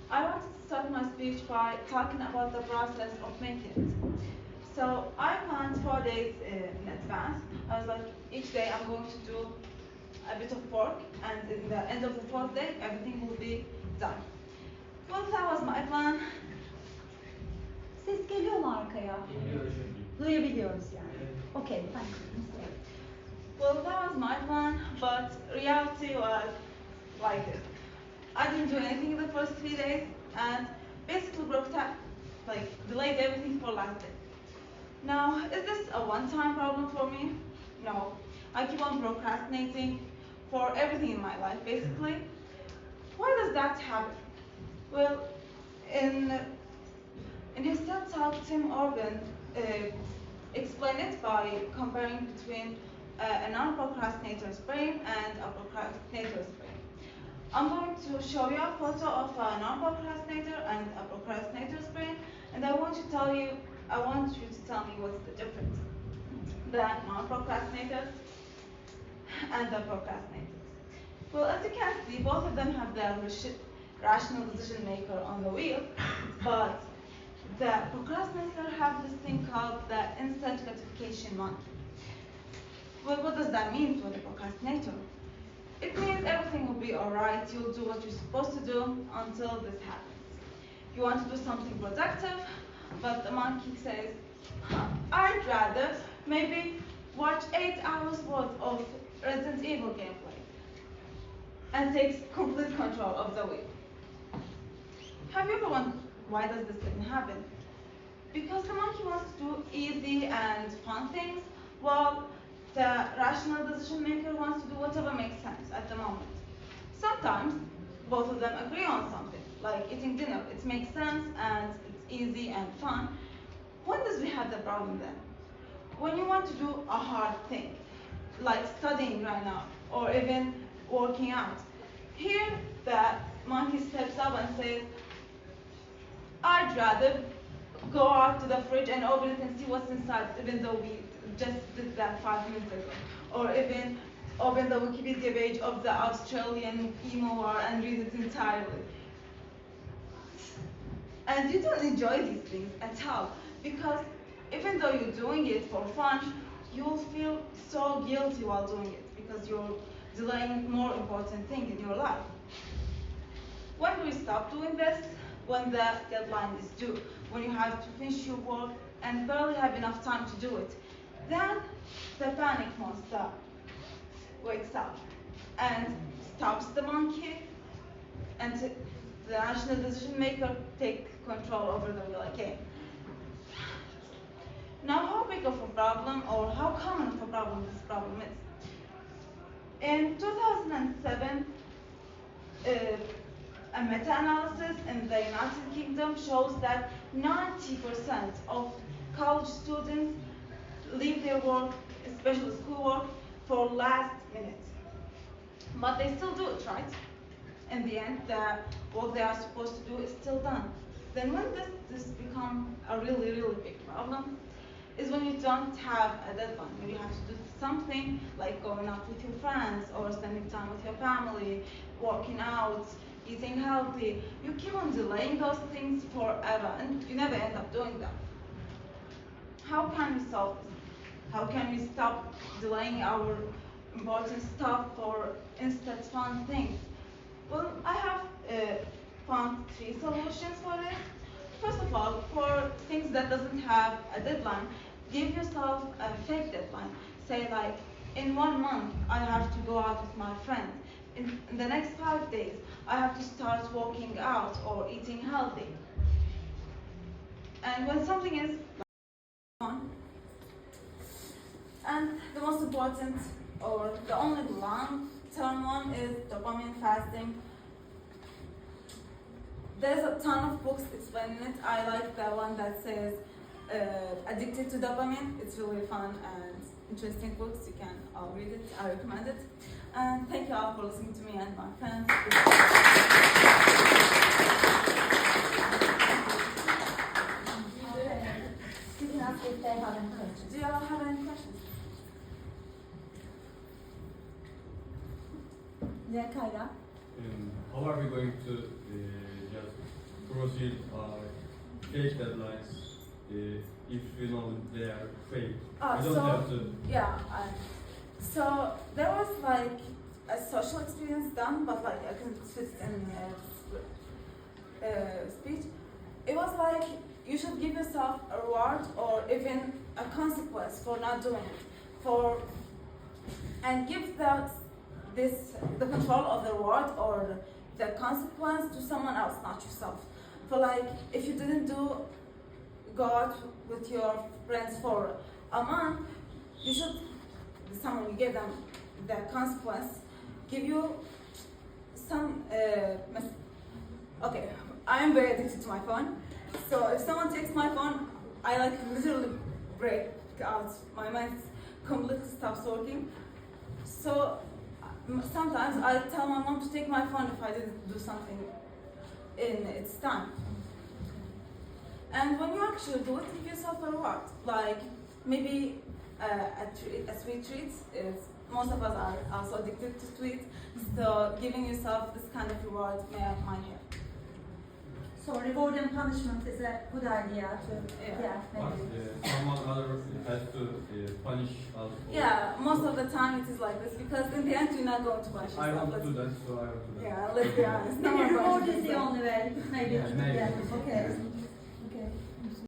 I wanted to start my speech by talking about the process of making it. So I planned 4 days in advance. I was like, each day I'm going to do a bit of work, and in the end of the fourth day, everything will be done. Well, that was my plan. Ses geliyor mu arkaya? Duyabiliyoruz yani. Okay, thank you. Well, that was my plan, but reality was like this. I didn't do anything in the first 3 days, and basically delayed everything for last day. Now, is this a one-time problem for me? No. I keep on procrastinating for everything in my life, basically. Why does that happen? Well, in his TED Talk, Tim Orban explained it by comparing between a non-procrastinator's brain and a procrastinator's brain. I'm going to show you a photo of a non-procrastinator and a procrastinator's brain, and I want you to tell me what's the difference. The non-procrastinators and the procrastinators. Well, as you can see, both of them have their rational decision maker on the wheel, but the procrastinator have this thing called the instant gratification monkey. Well, what does that mean for the procrastinator? It means everything will be alright, you'll do what you're supposed to do until this happens. You want to do something productive, but the monkey says, I'd rather maybe watch 8 hours worth of Resident Evil gameplay, and takes complete control of the wheel. Have you ever wondered why does this thing happen? Because the monkey wants to do easy and fun things, while the rational decision maker wants to do whatever makes sense at the moment. Sometimes both of them agree on something, like eating dinner. It makes sense and it's easy and fun. When does we have the problem then? When you want to do a hard thing, like studying right now, or even working out. Here, the monkey steps up and says, I'd rather go out to the fridge and open it and see what's inside, even though we just did that 5 minutes ago. Or even open the Wikipedia page of the Australian emo war and read it entirely. And you don't enjoy these things at all, because even though you're doing it for fun, you'll feel so guilty while doing it, because you're delaying more important thing in your life. When do we stop doing this? When the deadline is due, when you have to finish your work and barely have enough time to do it. Then the panic monster wakes up and stops the monkey, and the rational decision maker takes control over the wheel again. Now, how big of a problem or how common of a problem this problem is? In 2007, a meta-analysis in the United Kingdom shows that 90% of college students leave their work, especially schoolwork, for last minute. But they still do it, right? In the end, the work they are supposed to do is still done. Then when does this become a really, really big problem? Is when you don't have a deadline, when you have to do something like going out with your friends or spending time with your family, working out, eating healthy. You keep on delaying those things forever and you never end up doing them. How can we solve this? How can we stop delaying our important stuff for instant fun things? Well, I have found 3 solutions for this. First of all, for things that doesn't have a deadline, give yourself a fake deadline. Say like, in 1 month, I have to go out with my friend. In the next 5 days, I have to start working out or eating healthy. And when something is on, and the most important or the only long-term one is dopamine fasting. There's a ton of books explaining it. I like the one that says Addicted to Dopamine. It's really fun and interesting books. You can all read it. I recommend it. And thank you all for listening to me and my friends. You can ask if they have any questions. Do you all have any questions? Yeah, Kayra. How are we going to just proceed fake deadlines if we know they are fake. We don't have to. Yeah. So there was like a social experience done, but like I can fit in speech. It was like you should give yourself a reward or even a consequence for not doing it, and give the control of the reward or the consequence to someone else, not yourself. For like, if you didn't go out with your friends for a month, you should, someone you give them the consequence, give you some, okay, I am very addicted to my phone. So if someone takes my phone, I like literally break out. My mind completely stops working. So sometimes I tell my mom to take my phone if I didn't do something in its time. And when you actually do it, give yourself a reward. Like maybe a sweet treat. Most of us are also addicted to sweets. So giving yourself this kind of reward might help. So reward and punishment is a good idea to But someone other has to punish us. Yeah, most of the time it is like this because in the end you're not going to punish yourself. I want to do that, so I want to do that. Yeah, let's be honest. Maybe reward is the only way. Maybe. Yeah, maybe. Okay.